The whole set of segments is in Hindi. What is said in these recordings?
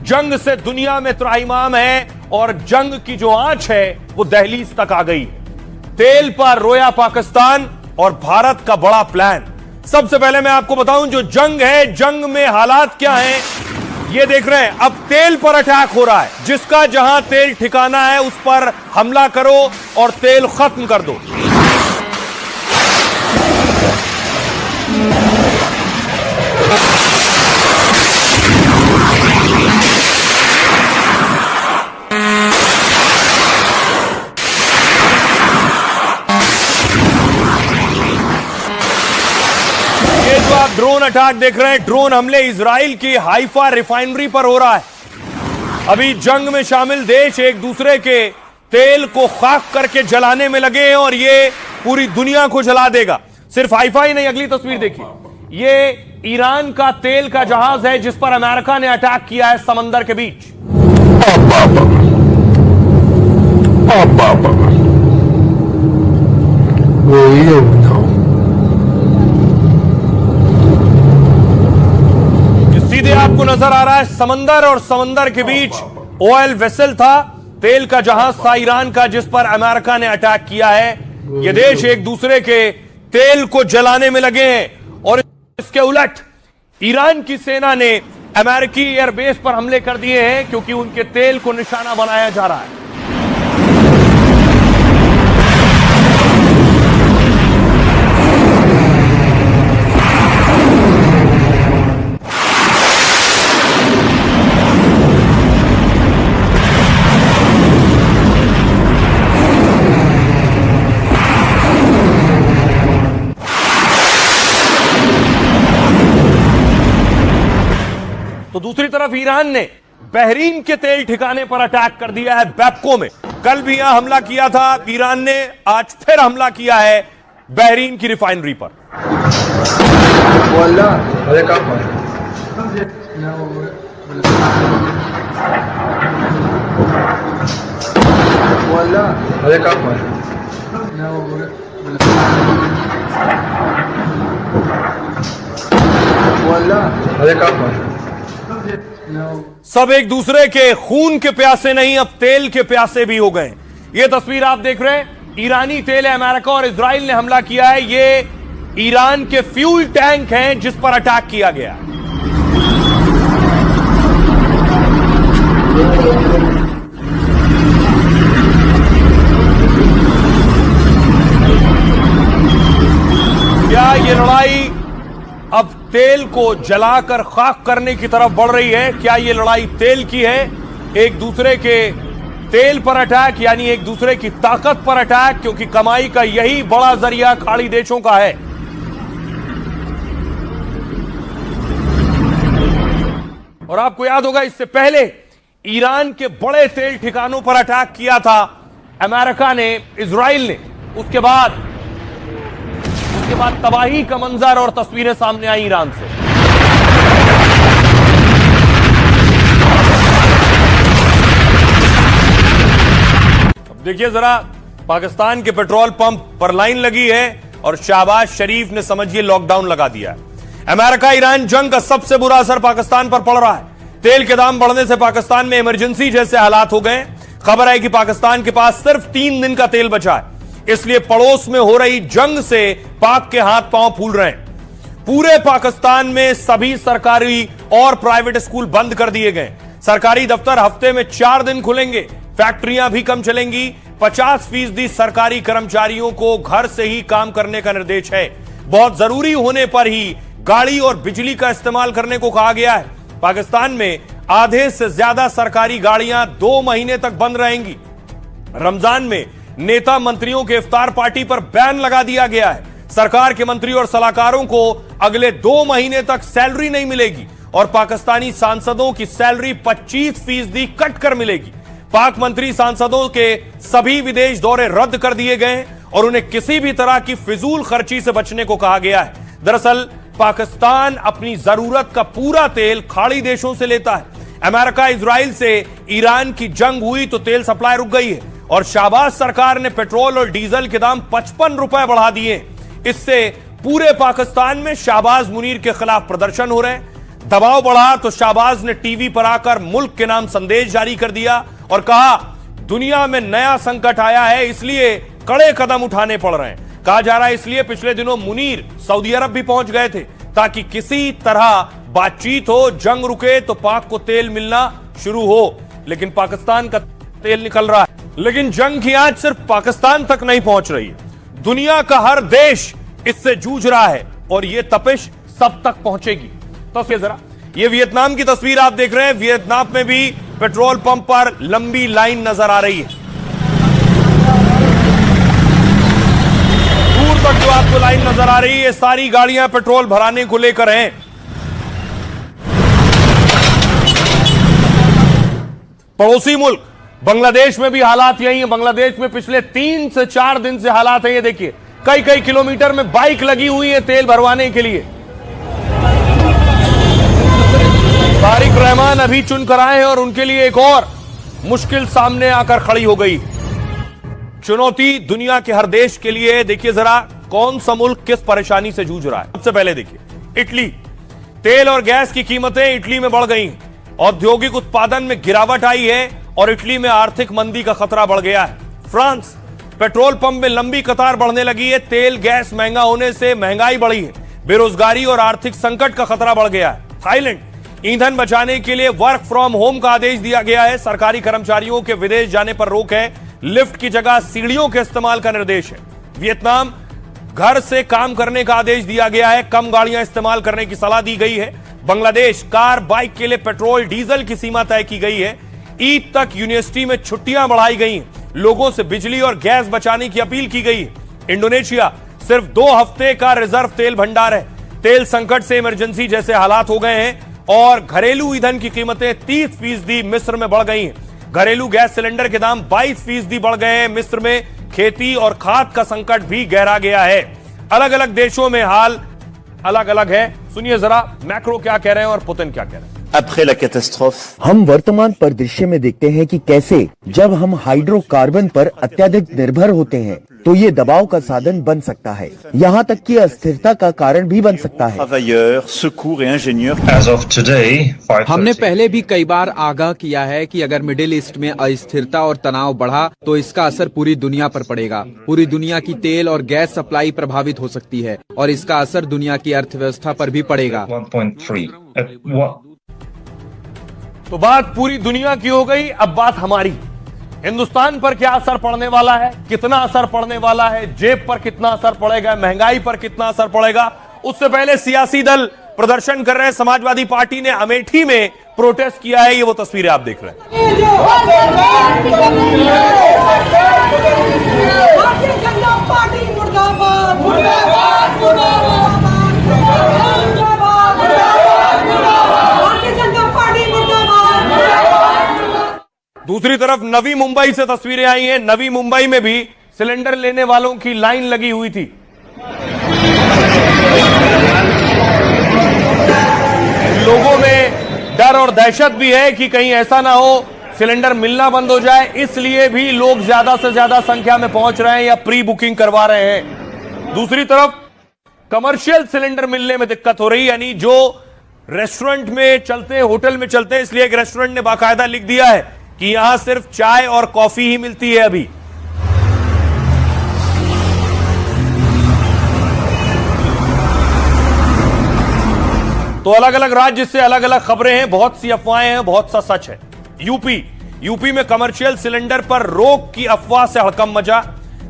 जंग से दुनिया में त्राहिमाम है और जंग की जो आंच है वो दहलीज तक आ गई। तेल पर रोया पाकिस्तान और भारत का बड़ा प्लान। सबसे पहले मैं आपको बताऊं जो जंग है, जंग में हालात क्या हैं ये देख रहे हैं। अब तेल पर अटैक हो रहा है, जिसका जहां तेल ठिकाना है उस पर हमला करो और तेल खत्म कर दो। आप ड्रोन अटैक देख रहे हैं, ड्रोन हमले इजराइल की हाइफा रिफाइनरी पर हो रहा है। अभी जंग में शामिल देश एक दूसरे के तेल को खाक करके जलाने में लगे हैं और ये पूरी दुनिया को जला देगा। सिर्फ हाइफा ही नहीं, अगली तस्वीर देखिए, ये ईरान का तेल का जहाज है जिस पर अमेरिका ने अटैक किया है समंदर के बीच। सीधे आपको नजर आ रहा है समंदर और समंदर के बीच ऑयल वेसल था, तेल का जहाज था ईरान का, जिस पर अमेरिका ने अटैक किया है। ये देश एक दूसरे के तेल को जलाने में लगे हैं और इसके उलट ईरान की सेना ने अमेरिकी एयरबेस पर हमले कर दिए हैं क्योंकि उनके तेल को निशाना बनाया जा रहा है। तो दूसरी तरफ ईरान ने बहरीन के तेल ठिकाने पर अटैक कर दिया है बैपको में। कल भी यहां हमला किया था ईरान ने, आज फिर हमला किया है बहरीन की रिफाइनरी पर। सब एक दूसरे के खून के प्यासे नहीं, अब तेल के प्यासे भी हो गए। ये तस्वीर आप देख रहे हैं, ईरानी तेल है, अमेरिका और इजराइल ने हमला किया है। ये ईरान के फ्यूल टैंक हैं जिस पर अटैक किया गया। क्या ये लड़ाई अब तेल को जलाकर खाक करने की तरफ बढ़ रही है? क्या ये लड़ाई तेल की है? एक दूसरे के तेल पर अटैक यानी एक दूसरे की ताकत पर अटैक, क्योंकि कमाई का यही बड़ा जरिया खाड़ी देशों का है। और आपको याद होगा इससे पहले ईरान के बड़े तेल ठिकानों पर अटैक किया था अमेरिका ने, इजराइल ने। उसके बाद तबाही का मंजर और तस्वीरें सामने आई ईरान से। अब देखिए जरा, पाकिस्तान के पेट्रोल पंप पर लाइन लगी है और शहबाज शरीफ ने समझिए लॉकडाउन लगा दिया है। अमेरिका ईरान जंग का सबसे बुरा असर पाकिस्तान पर पड़ रहा है। तेल के दाम बढ़ने से पाकिस्तान में इमरजेंसी जैसे हालात हो गए। खबर है कि पाकिस्तान के पास सिर्फ 3 दिन का तेल बचा है, इसलिए पड़ोस में हो रही जंग से पाक के हाथ पांव फूल रहे हैं। पूरे पाकिस्तान में सभी सरकारी और प्राइवेट स्कूल बंद कर दिए गए। सरकारी दफ्तर हफ्ते में 4 दिन खुलेंगे, फैक्ट्रियां भी कम चलेंगी। 50% सरकारी कर्मचारियों को घर से ही काम करने का निर्देश है। बहुत जरूरी होने पर ही गाड़ी और बिजली का इस्तेमाल करने को कहा गया है। पाकिस्तान में आधे से ज्यादा सरकारी गाड़ियां 2 महीने तक बंद रहेंगी। रमजान में नेता मंत्रियों के इफ्तार पार्टी पर बैन लगा दिया गया है। सरकार के मंत्री और सलाहकारों को अगले 2 महीने तक सैलरी नहीं मिलेगी और पाकिस्तानी सांसदों की सैलरी 25% कट कर मिलेगी। पाक मंत्री सांसदों के सभी विदेश दौरे रद्द कर दिए गए और उन्हें किसी भी तरह की फिजूल खर्ची से बचने को कहा गया है। दरअसल पाकिस्तान अपनी जरूरत का पूरा तेल खाड़ी देशों से लेता है। अमेरिका इजराइल से ईरान की जंग हुई तो तेल सप्लाई रुक गई है और शहबाज सरकार ने पेट्रोल और डीजल के दाम 55 रुपए बढ़ा दिए। इससे पूरे पाकिस्तान में शहबाज मुनीर के खिलाफ प्रदर्शन हो रहे हैं। दबाव बढ़ा तो शाहबाज ने टीवी पर आकर मुल्क के नाम संदेश जारी कर दिया और कहा दुनिया में नया संकट आया है, इसलिए कड़े कदम उठाने पड़ रहे हैं। कहा जा रहा है इसलिए पिछले दिनों मुनीर सऊदी अरब भी पहुंच गए थे ताकि किसी तरह बातचीत हो, जंग रुके तो पाक को तेल मिलना शुरू हो। लेकिन पाकिस्तान का तेल निकल रहा है। लेकिन जंग की आंच सिर्फ पाकिस्तान तक नहीं पहुंच रही है, दुनिया का हर देश इससे जूझ रहा है और यह तपिश सब तक पहुंचेगी। तो जरा ये वियतनाम की तस्वीर आप देख रहे हैं। वियतनाम में भी पेट्रोल पंप पर लंबी लाइन नजर आ रही है। दूर तक जो आपको लाइन नजर आ रही है, सारी गाड़ियां पेट्रोल भराने को लेकर हैं। पड़ोसी मुल्क बांग्लादेश में भी हालात यही है। बांग्लादेश में पिछले 3 से 4 दिन से हालात है ये देखिए, कई कई किलोमीटर में बाइक लगी हुई है तेल भरवाने के लिए। तारिक रहमान अभी चुन कर आए हैं और उनके लिए एक और मुश्किल सामने आकर खड़ी हो गई। चुनौती दुनिया के हर देश के लिए। देखिए जरा कौन सा मुल्क किस परेशानी से जूझ रहा है। सबसे पहले देखिए इटली। तेल और गैस की कीमतें इटली में बढ़ गई, औद्योगिक उत्पादन में गिरावट आई है और इटली में आर्थिक मंदी का खतरा बढ़ गया है। फ्रांस, पेट्रोल पंप में लंबी कतार बढ़ने लगी है। तेल गैस महंगा होने से महंगाई बढ़ी है, बेरोजगारी और आर्थिक संकट का खतरा बढ़ गया है। थाईलैंड, ईंधन बचाने के लिए वर्क फ्रॉम होम का आदेश दिया गया है। सरकारी कर्मचारियों के विदेश जाने पर रोक है, लिफ्ट की जगह सीढ़ियों के इस्तेमाल का निर्देश है। वियतनाम, घर से काम करने का आदेश दिया गया है, कम गाड़ियां इस्तेमाल करने की सलाह दी गई है। बांग्लादेश, कार बाइक के लिए पेट्रोल डीजल की सीमा तय की गई है। ईद तक यूनिवर्सिटी में छुट्टियां बढ़ाई गई, लोगों से बिजली और गैस बचाने की अपील की गई। इंडोनेशिया, सिर्फ 2 हफ्ते का रिजर्व तेल भंडार है। तेल संकट से इमरजेंसी जैसे हालात हो गए हैं और घरेलू ईंधन की कीमतें 30% मिस्र में बढ़ गई हैं। घरेलू गैस सिलेंडर के दाम 22% बढ़ गए हैं। मिस्र में खेती और खाद का संकट भी गहरा गया है। अलग अलग देशों में हाल अलग अलग है। सुनिए जरा मैक्रो क्या कह रहे हैं और पुतिन क्या कह रहे हैं। हम वर्तमान परिदृश्य में देखते हैं कि कैसे जब हम हाइड्रोकार्बन पर अत्यधिक निर्भर होते हैं तो ये दबाव का साधन बन सकता है, यहाँ तक कि अस्थिरता का कारण भी बन सकता है। हमने पहले भी कई बार आगाह किया है कि अगर मिडिल ईस्ट में अस्थिरता और तनाव बढ़ा तो इसका असर पूरी दुनिया पर पड़ेगा। पूरी दुनिया की तेल और गैस सप्लाई प्रभावित हो सकती है और इसका असर दुनिया की अर्थव्यवस्था पर भी पड़ेगा। तो बात पूरी दुनिया की हो गई, अब बात हमारी। हिंदुस्तान पर क्या असर पड़ने वाला है, कितना असर पड़ने वाला है, जेब पर कितना असर पड़ेगा, महंगाई पर कितना असर पड़ेगा। उससे पहले सियासी दल प्रदर्शन कर रहे हैं। समाजवादी पार्टी ने अमेठी में प्रोटेस्ट किया है, ये वो तस्वीरें आप देख रहे हैं। दूसरी तरफ नवी मुंबई से तस्वीरें आई हैं। नवी मुंबई में भी सिलेंडर लेने वालों की लाइन लगी हुई थी। लोगों में डर और दहशत भी है कि कहीं ऐसा ना हो सिलेंडर मिलना बंद हो जाए, इसलिए भी लोग ज्यादा से ज्यादा संख्या में पहुंच रहे हैं या प्री बुकिंग करवा रहे हैं। दूसरी तरफ कमर्शियल सिलेंडर मिलने में दिक्कत हो रही, यानी जो रेस्टोरेंट में चलते हैं, होटल में चलते हैं, इसलिए एक रेस्टोरेंट ने बाकायदा लिख दिया है कि यहां सिर्फ चाय और कॉफी ही मिलती है अभी। तो अलग अलग राज्य से अलग अलग खबरें हैं, बहुत सी अफवाहें हैं, बहुत सा सच है। यूपी में कमर्शियल सिलेंडर पर रोक की अफवाह से हड़कंप मचा।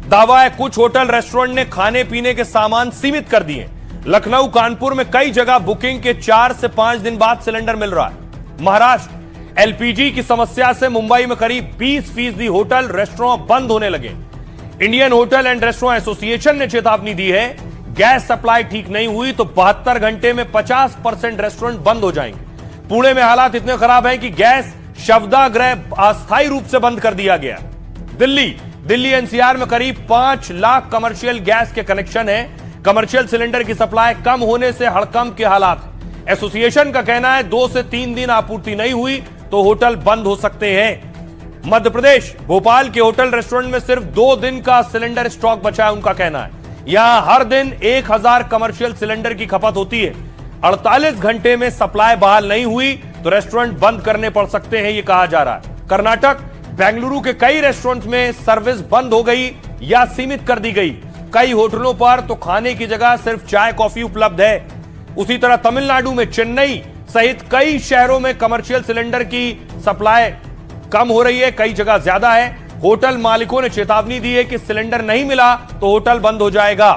दावा है कुछ होटल रेस्टोरेंट ने खाने पीने के सामान सीमित कर दिए। लखनऊ, कानपुर में कई जगह बुकिंग के 4 से 5 दिन बाद सिलेंडर मिल रहा है। महाराष्ट्र, एलपीजी की समस्या से मुंबई में करीब 20% होटल रेस्टोरेंट बंद होने लगे। Indian hotel and restaurant association ने चेतावनी दी है, गैस सप्लाई ठीक नहीं हुई तो 72 घंटे में 50% रेस्टोरेंट बंद हो जाएंगे। पुणे में हालात इतने खराब हैं कि गैस शवदागृह अस्थायी रूप से बंद कर दिया गया। दिल्ली एनसीआर में करीब 5 लाख कमर्शियल गैस के कनेक्शन है। कमर्शियल सिलेंडर की सप्लाई कम होने से हड़कंप के हालात हैं। एसोसिएशन का कहना है 2 से 3 दिन आपूर्ति नहीं हुई तो होटल बंद हो सकते हैं। मध्य प्रदेश, भोपाल के होटल रेस्टोरेंट में सिर्फ 2 दिन का सिलेंडर स्टॉक बचा है, उनका कहना है। यहां हर दिन 1000 कमर्शियल सिलेंडर की खपत होती है। 48 घंटे में सप्लाई बहाल नहीं हुई तो रेस्टोरेंट बंद करने पड़ सकते हैं, यह कहा जा रहा है। कर्नाटक, बेंगलुरु के कई रेस्टोरेंट्स में सर्विस बंद हो गई या सीमित कर दी गई। कई होटलों पर तो खाने की जगह सिर्फ चाय कॉफी उपलब्ध है। उसी तरह तमिलनाडु में चेन्नई सहित कई शहरों में कमर्शियल सिलेंडर की सप्लाई कम हो रही है, कई जगह ज्यादा है। होटल मालिकों ने चेतावनी दी है कि सिलेंडर नहीं मिला तो होटल बंद हो जाएगा।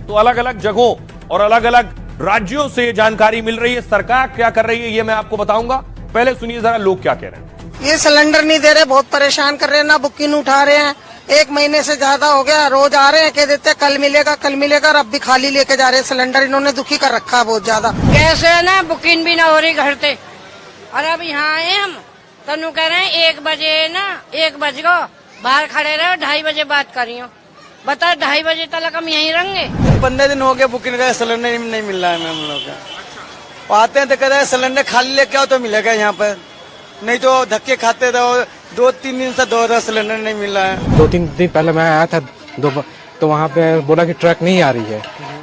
तो अलग अलग जगहों और अलग अलग राज्यों से जानकारी मिल रही है। सरकार क्या कर रही है ये मैं आपको बताऊंगा, पहले सुनिए जरा लोग क्या कह रहे हैं। ये सिलेंडर नहीं दे रहे, बहुत परेशान कर रहे हैं, ना बुकिंग उठा रहे हैं। 1 महीने से ज्यादा हो गया, रोज आ रहे हैं, कह देते हैं कल मिलेगा और अब भी खाली लेके जा रहे हैं सिलेंडर। इन्होंने दुखी कर रखा है बहुत ज्यादा। कैसे है ना, बुकिंग भी ना हो रही घर से, और अब यहाँ आए हम तनु कह रहे हैं 1 बजे ना 1 बज गो, बाहर खड़े रहे, 2:30 बजे बात करी हो। बता 2:30 बजे तक हम यहीं रहेंगे। 15 दिन हो गए बुकिंग का, सिलेंडर नहीं मिल रहा है हम लोग का। आते हैं तो कहते हैं सिलेंडर खाली लेके आओ तो मिलेगा यहाँ पर, नहीं तो धक्के खाते रहो। 2-3 दिन से 2 सिलेंडर नहीं मिल रहा है। 2-3 दिन पहले मैं आया था तो वहाँ पे बोला कि ट्रक नहीं आ रही है,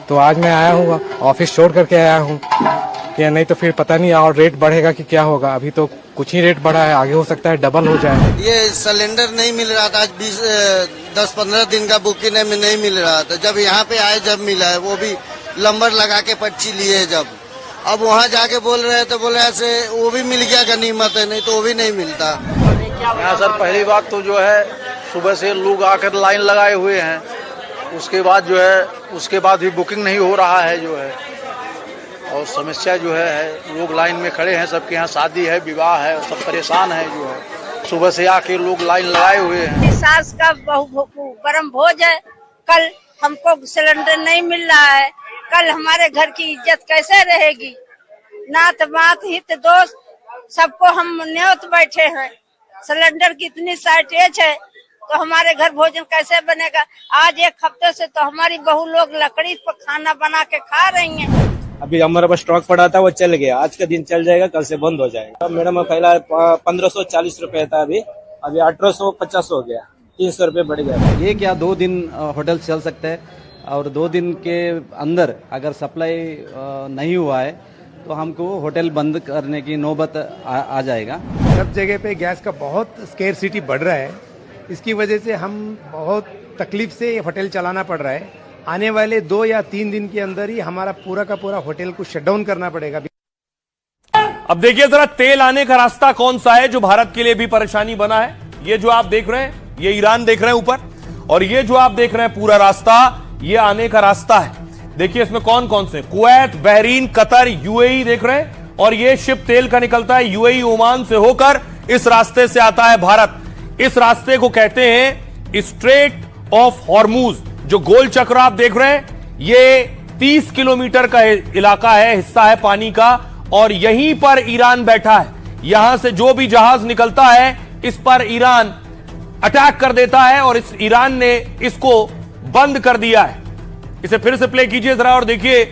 तो आज मैं आया हूँ, ऑफिस छोड़ करके आया हूँ। या नहीं तो फिर पता नहीं और रेट बढ़ेगा कि क्या होगा। अभी तो कुछ ही रेट बढ़ा है, आगे हो सकता है डबल हो जाए। ये सिलेंडर नहीं मिल रहा था, आज 10-15 दिन का बुकिंग में नहीं मिल रहा था। जब यहाँ पे आए जब मिला है, वो भी नंबर लगा के पर्ची लिए जब। अब वहाँ जाके बोल रहे हैं तो बोले ऐसे वो भी मिल गया गनीमत है, नहीं तो वो भी नहीं मिलता। यहाँ सर पहली बात तो जो है सुबह से लोग आकर लाइन लगाए हुए हैं, उसके बाद जो है उसके बाद भी बुकिंग नहीं हो रहा है जो है। और समस्या जो है लोग लाइन में खड़े हैं, सबके यहाँ शादी है, विवाह है, सब परेशान है जो है। सुबह से आके लोग लाइन लगाए हुए हैं। सास का गरम भोज है, कल हमको सिलेंडर नहीं मिल रहा है, कल हमारे घर की इज्जत कैसे रहेगी। नात मात हित दोस्त सबको हम न्योत बैठे हैं, सिलेंडर की इतनी शॉर्टेज है तो हमारे घर भोजन कैसे बनेगा। आज 1 हफ्ते से तो हमारी बहू लोग लकड़ी पर खाना बना के खा रही हैं। अभी हमारे पास स्टॉक पड़ा था, वो चल गया, आज का दिन चल जाएगा, कल से बंद हो जाएगा। मैडम पहला 1540 रुपए था, अभी 1850 हो गया, 300 रुपए बढ़ गया। ये क्या 2 दिन होटल चल सकता है, और 2 दिन के अंदर अगर सप्लाई नहीं हुआ है तो हमको होटल बंद करने की नौबत आ जाएगा। सब जगह पे गैस का बहुत स्केर्सिटी बढ़ रहा है, इसकी वजह से हम बहुत तकलीफ से होटल चलाना पड़ रहा है। आने वाले 2 या 3 दिन के अंदर ही हमारा पूरा का पूरा होटल को शट डाउन करना पड़ेगा। अब देखिए जरा तेल आने का रास्ता कौन सा है जो भारत के लिए भी परेशानी बना है। ये जो आप देख रहे हैं, ये ईरान देख रहे हैं ऊपर, और ये जो आप देख रहे हैं पूरा रास्ता, ये आने का रास्ता है। देखिए इसमें कौन कौन से, कुवैत, बहरीन, कतर, यूएई देख रहे हैं, और ये शिप तेल का निकलता है यूएई, ओमान से होकर इस रास्ते से आता है भारत। इस रास्ते को कहते हैं स्ट्रेट ऑफ हॉर्मूज। जो गोल चक्र आप देख रहे हैं, ये 30 किलोमीटर का इलाका है, हिस्सा है पानी का, और यहीं पर ईरान बैठा है। यहां से जो भी जहाज निकलता है इस पर ईरान अटैक कर देता है, और इस ईरान ने इसको बंद कर दिया है। इसे फिर से प्ले कीजिए जरा और देखिए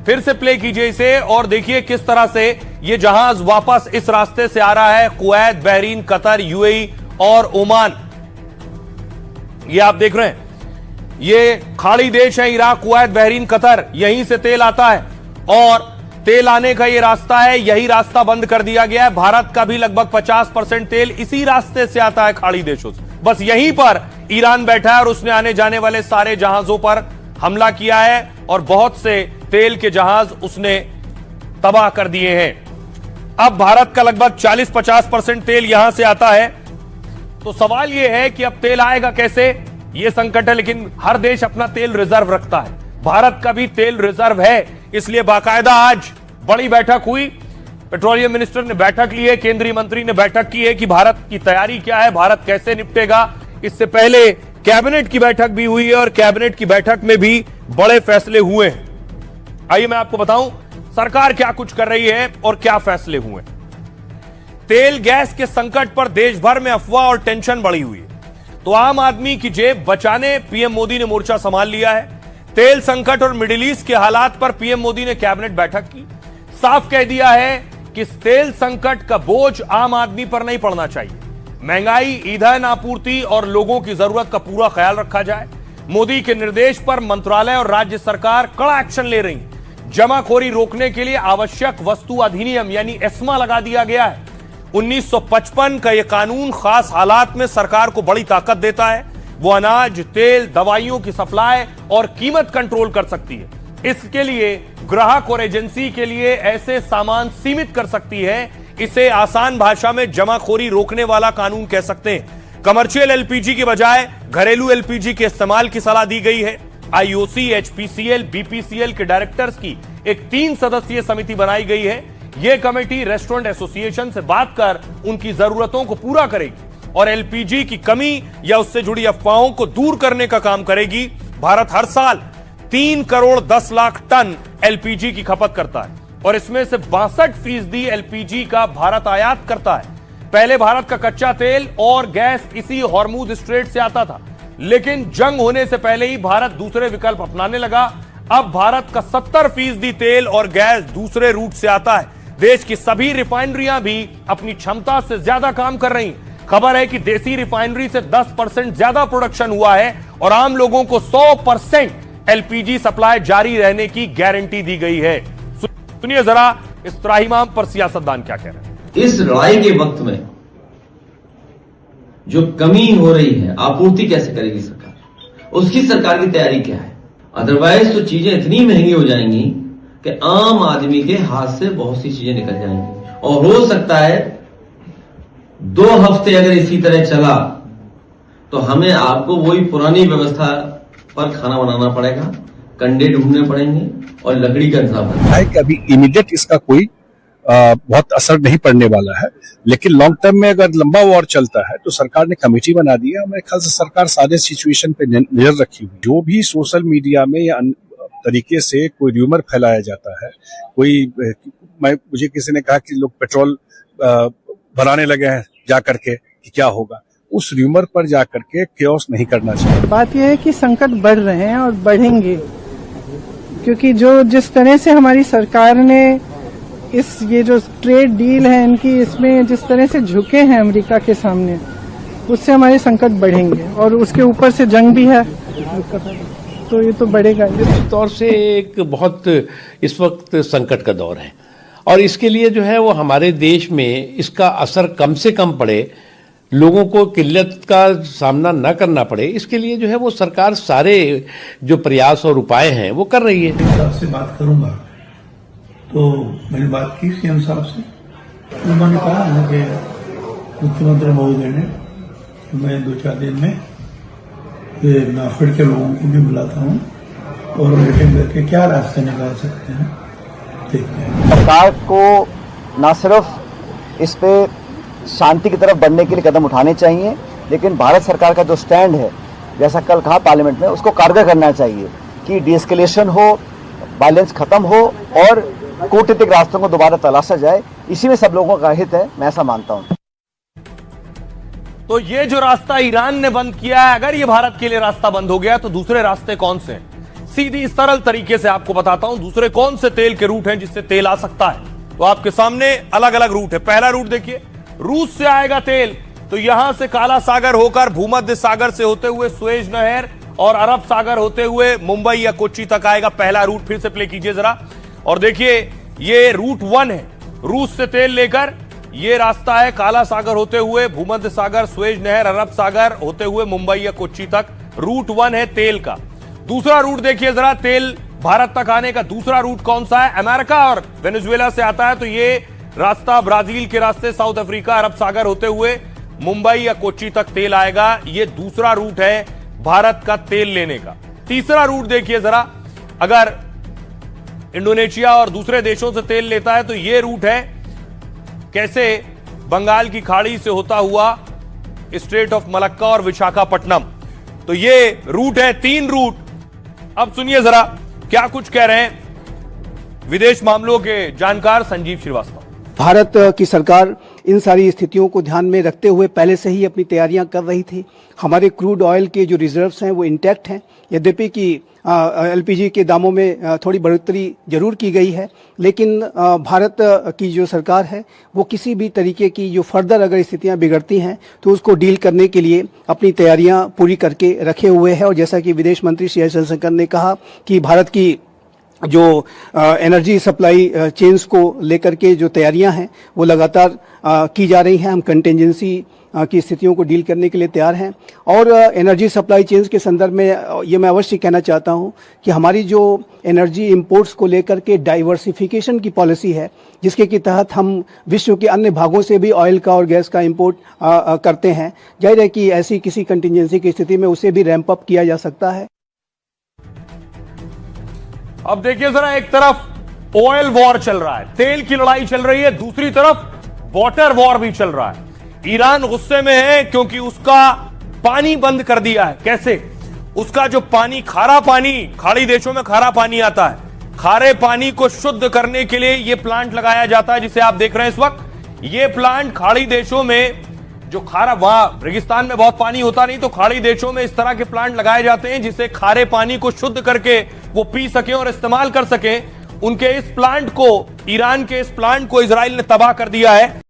फिर से प्ले कीजिए इसे और देखिए किस तरह से ये जहाज वापस इस रास्ते से आ रहा है। कुवैत, बहरीन, कतर, यूएई और ओमान, ये आप देख रहे हैं, ये खाड़ी देश है इराक, कुवैत, बहरीन, कतर, यहीं से तेल आता है और तेल आने का ये रास्ता है। यही रास्ता बंद कर दिया गया है। भारत का भी लगभग 50% तेल इसी रास्ते से आता है खाड़ी देशों से। बस यहीं पर ईरान बैठा है और उसने आने जाने वाले सारे जहाजों पर हमला किया है और बहुत से तेल के जहाज उसने तबाह कर दिए हैं। अब भारत का लगभग 40-50% तेल यहां से आता है। तो सवाल यह है कि अब तेल आएगा कैसे, यह संकट है। लेकिन हर देश अपना तेल रिजर्व रखता है, भारत का भी तेल रिजर्व है। इसलिए बाकायदा आज बड़ी बैठक हुई, पेट्रोलियम मिनिस्टर ने बैठक ली है, केंद्रीय मंत्री ने बैठक की है कि भारत की तैयारी क्या है, भारत कैसे निपटेगा। इससे पहले कैबिनेट की बैठक भी हुई है और कैबिनेट की बैठक में भी बड़े फैसले हुए हैं। आइए मैं आपको बताऊं सरकार क्या कुछ कर रही है और क्या फैसले हुए। तेल गैस के संकट पर देश भर में अफवाह और टेंशन बढ़ी हुई है, तो आम आदमी की जेब बचाने पीएम मोदी ने मोर्चा संभाल लिया है। तेल संकट और मिडिल ईस्ट के हालात पर पीएम मोदी ने कैबिनेट बैठक की, साफ कह दिया है कि तेल संकट का बोझ आम आदमी पर नहीं पड़ना चाहिए। महंगाई, ईंधन आपूर्ति और लोगों की जरूरत का पूरा ख्याल रखा जाए। मोदी के निर्देश पर मंत्रालय और राज्य सरकार कड़ा एक्शन ले रही है। जमाखोरी रोकने के लिए आवश्यक वस्तु अधिनियम यानी एस्मा लगा दिया गया है। 1955 का यह कानून खास हालात में सरकार को बड़ी ताकत देता है। वो अनाज, तेल, दवाइयों की सप्लाई और कीमत कंट्रोल कर सकती है। इसके लिए ग्राहक और एजेंसी के लिए ऐसे सामान सीमित कर सकती है। इसे आसान भाषा में जमाखोरी रोकने वाला कानून कह सकते हैं। कमर्शियल एलपीजी की बजाय घरेलू एलपीजी के इस्तेमाल की सलाह दी गई है। आईओसी, एचपीसीएल, बीपीसीएल के डायरेक्टर्स की एक 3 सदस्यीय समिति बनाई गई है। यह कमेटी रेस्टोरेंट एसोसिएशन से बात कर उनकी जरूरतों को पूरा करेगी और एलपीजी की कमी या उससे जुड़ी अफवाहों को दूर करने का काम करेगी। भारत हर साल 3 करोड़ 10 लाख टन एलपीजी की खपत करता है और इसमें से 62% एलपीजी का भारत आयात करता है। पहले भारत का कच्चा तेल और गैस इसी हॉर्मुज स्ट्रेट से आता था, लेकिन जंग होने से पहले ही भारत दूसरे विकल्प अपनाने लगा। अब भारत का 70% तेल और गैस दूसरे रूट से आता है। देश की सभी रिफाइनरियां भी अपनी क्षमता से ज्यादा काम कर रही हैं। खबर है कि देसी रिफाइनरी से 10% ज्यादा प्रोडक्शन हुआ है और आम लोगों को 100% एलपीजी सप्लाई जारी रहने की गारंटी दी गई है। सुनिए जरा इस त्राहिमाम पर सियासतदान क्या कह रहे हैं। इस लड़ाई के वक्त में जो कमी हो रही है, आपूर्ति कैसे करेगी सरकार, उसकी सरकार की तैयारी क्या है। अदरवाइज तो चीजें इतनी महंगी हो जाएंगी कि आम आदमी के हाथ से बहुत सी चीजें निकल जाएंगी और हो सकता है 2 हफ्ते अगर इसी तरह चला तो हमें आपको वही पुरानी व्यवस्था पर खाना बनाना पड़ेगा, कंडे ढूंढने पड़ेंगे और लकड़ी का इंतजाम करना है। अभी इमीडिएट इसका कोई बहुत असर नहीं पड़ने वाला है, लेकिन लॉन्ग टर्म में अगर लंबा वॉर चलता है तो सरकार ने कमेटी बना दी है। मेरे ख्याल से सरकार सारे सिचुएशन पे नजर रखी हुई। जो भी सोशल मीडिया में या तरीके से कोई र्यूमर फैलाया जाता है, मुझे किसी ने कहा कि लोग पेट्रोल बनाने लगे हैं जाकर के कि क्या होगा, उस र्यूमर पर जाकर के केओस नहीं करना चाहिए। बात यह है कि संकट बढ़ रहे हैं और बढ़ेंगे, क्योंकि जिस तरह से हमारी सरकार ने ये जो ट्रेड डील है इनकी, इसमें जिस तरह से झुके हैं अमेरिका के सामने, उससे हमारे संकट बढ़ेंगे और उसके ऊपर से जंग भी है तो ये तो बढ़ेगा। निश्चित तौर से एक बहुत इस वक्त संकट का दौर है और इसके लिए जो है वो हमारे देश में इसका असर कम से कम पड़े, लोगों को किल्लत का सामना न करना पड़े, इसके लिए जो है वो सरकार सारे जो प्रयास और उपाय हैं वो कर रही है। आपसे बात करूंगा तो मैंने बात की सीएम साहब से, उन्होंने कहा है कि मुख्यमंत्री महोदय ने मैं 2-4 दिन में ये नाफेड के लोगों को भी बुलाता हूँ और मीटिंग करके क्या रास्ते निकाल सकते हैं देखते हैं। सरकार को न सिर्फ इस पे शांति की तरफ बढ़ने के लिए कदम उठाने चाहिए, लेकिन भारत सरकार का जो स्टैंड है, जैसा कल कहा पार्लियामेंट में, उसको कारगर करना चाहिए कि डीएस्केलेशन हो, वायलेंस खत्म हो और कूटनीतिक रास्तों को दोबारा तलाशा जाए। इसी में सब लोगों का हित है, मैं ऐसा मानता हूं। तो ये जो रास्ता ईरान ने बंद किया है, अगर ये भारत के लिए रास्ता बंद हो गया तो दूसरे रास्ते कौन से हैं? सीधी सरल तरीके से आपको बताता हूं दूसरे कौन से तेल के रूट हैं जिससे तेल आ सकता है। तो आपके सामने अलग अलग रूट है। पहला रूट देखिए, रूस से आएगा तेल तो यहां से काला सागर होकर भूमध्य सागर से होते हुए सुएज नहर और अरब सागर होते हुए मुंबई या कोच्चि तक आएगा। पहला रूट फिर से प्ले कीजिए जरा और देखिए ये रूट 1 है। रूस से तेल लेकर ये रास्ता है काला सागर होते हुए भूमध्य सागर, सुएज नहर, अरब सागर होते हुए मुंबई या कोच्चि तक। रूट 1 है तेल का। दूसरा रूट देखिए जरा, तेल भारत तक आने का दूसरा रूट कौन सा है? अमेरिका और वेनेजुएला से आता है तो ये रास्ता ब्राजील के रास्ते, साउथ अफ्रीका, अरब सागर होते हुए मुंबई या कोच्चि तक तेल आएगा। ये दूसरा रूट है भारत का तेल लेने का। तीसरा रूट देखिए जरा, अगर इंडोनेशिया और दूसरे देशों से तेल लेता है तो ये रूट है कैसे बंगाल की खाड़ी से होता हुआ स्ट्रेट ऑफ मलक्का और विशाखापट्टनम। तो ये रूट है 3 रूट। अब सुनिए जरा क्या कुछ कह रहे हैं विदेश मामलों के जानकार संजीव श्रीवास्तव। भारत की सरकार इन सारी स्थितियों को ध्यान में रखते हुए पहले से ही अपनी तैयारियां कर रही थी। हमारे क्रूड ऑयल के जो रिजर्व्स हैं वो इंटैक्ट हैं, यद्यपि कि एलपीजी के दामों में थोड़ी बढ़ोतरी जरूर की गई है, लेकिन भारत की जो सरकार है वो किसी भी तरीके की जो फर्दर अगर स्थितियां बिगड़ती हैं तो उसको डील करने के लिए अपनी तैयारियां पूरी करके रखे हुए है। और जैसा कि विदेश मंत्री श्री एस जयशंकर ने कहा कि भारत की जो एनर्जी सप्लाई चेन्स को लेकर के जो तैयारियां हैं वो लगातार की जा रही हैं। हम कंटिजेंसी की स्थितियों को डील करने के लिए तैयार हैं। और एनर्जी सप्लाई चेन्स के संदर्भ में ये मैं अवश्य कहना चाहता हूं कि हमारी जो एनर्जी इंपोर्ट्स को लेकर के डाइवर्सिफिकेशन की पॉलिसी है, जिसके के तहत हम विश्व के अन्य भागों से भी ऑयल का और गैस का इंपोर्ट करते हैं। जाहिर है कि ऐसी किसी कंटिजेंसी की स्थिति में उसे भी रैंप अप किया जा सकता है। अब देखिए जरा, एक तरफ ऑयल वॉर चल रहा है, तेल की लड़ाई चल रही है, दूसरी तरफ वाटर वॉर भी चल रहा है। ईरान गुस्से में है क्योंकि उसका पानी बंद कर दिया है। कैसे? उसका जो पानी, खारा पानी, खाड़ी देशों में खारा पानी आता है, खारे पानी को शुद्ध करने के लिए यह प्लांट लगाया जाता है जिसे आप देख रहे हैं इस वक्त। यह प्लांट खाड़ी देशों में जो खारा, वहां रेगिस्तान में बहुत पानी होता नहीं, तो खाड़ी देशों में इस तरह के प्लांट लगाए जाते हैं जिससे खारे पानी को शुद्ध करके वो पी सके और इस्तेमाल कर सके। उनके इस प्लांट को, ईरान के इस प्लांट को इजराइल ने तबाह कर दिया है।